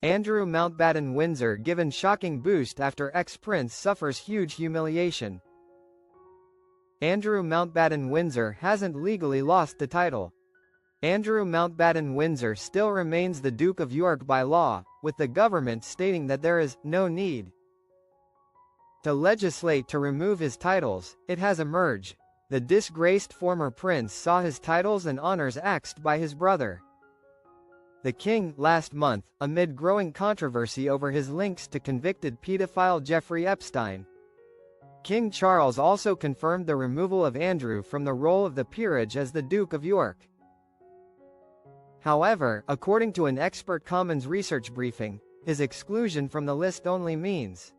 Andrew Mountbatten Windsor given shocking boost after ex-prince suffers huge humiliation. Andrew Mountbatten Windsor hasn't legally lost the title. Andrew Mountbatten Windsor still remains the Duke of York by law, with the government stating that there is no need to legislate to remove his titles. It has emerged. The disgraced former prince saw his titles and honors axed by his brother, the king, last month, amid growing controversy over his links to convicted pedophile Jeffrey Epstein. King Charles also confirmed the removal of Andrew from the role of the peerage as the Duke of York. However, according to an expert Commons research briefing, his exclusion from the list only means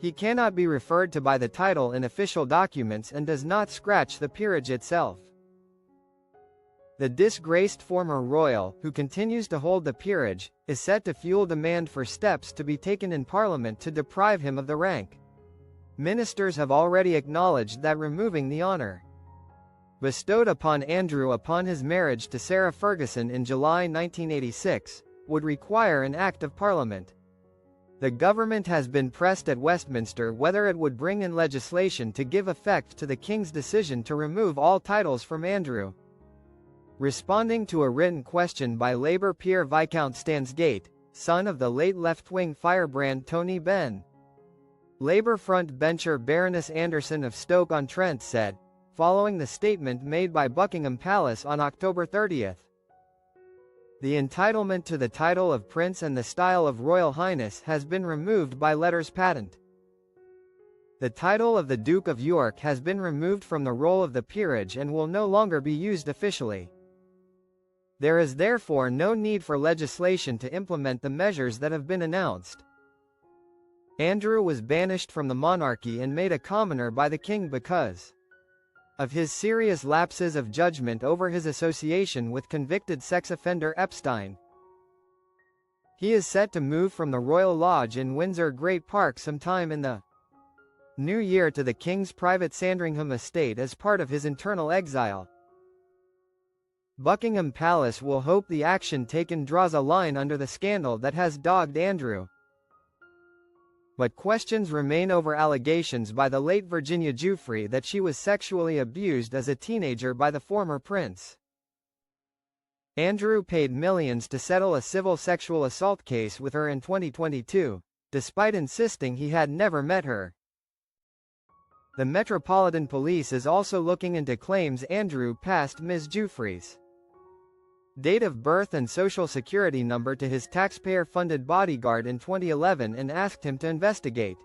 he cannot be referred to by the title in official documents and does not scratch the peerage itself. The disgraced former royal, who continues to hold the peerage, is set to fuel demand for steps to be taken in Parliament to deprive him of the rank. Ministers have already acknowledged that removing the honour bestowed upon Andrew upon his marriage to Sarah Ferguson in July 1986 would require an Act of Parliament. The government has been pressed at Westminster whether it would bring in legislation to give effect to the King's decision to remove all titles from Andrew. Responding to a written question by Labour peer Viscount Stansgate, son of the late left-wing firebrand Tony Benn, Labour front bencher Baroness Anderson of Stoke-on-Trent said, following the statement made by Buckingham Palace on October 30, the entitlement to the title of Prince and the style of Royal Highness has been removed by letters patent. The title of the Duke of York has been removed from the roll of the peerage and will no longer be used officially. There is therefore no need for legislation to implement the measures that have been announced. Andrew was banished from the monarchy and made a commoner by the king because of his serious lapses of judgment over his association with convicted sex offender Epstein. He is set to move from the Royal Lodge in Windsor Great Park sometime in the new year to the king's private Sandringham estate as part of his internal exile. Buckingham Palace will hope the action taken draws a line under the scandal that has dogged Andrew. But questions remain over allegations by the late Virginia Giuffre that she was sexually abused as a teenager by the former prince. Andrew paid millions to settle a civil sexual assault case with her in 2022, despite insisting he had never met her. The Metropolitan Police is also looking into claims Andrew passed Ms. Giuffre's date of birth and social security number to his taxpayer-funded bodyguard in 2011 and asked him to investigate.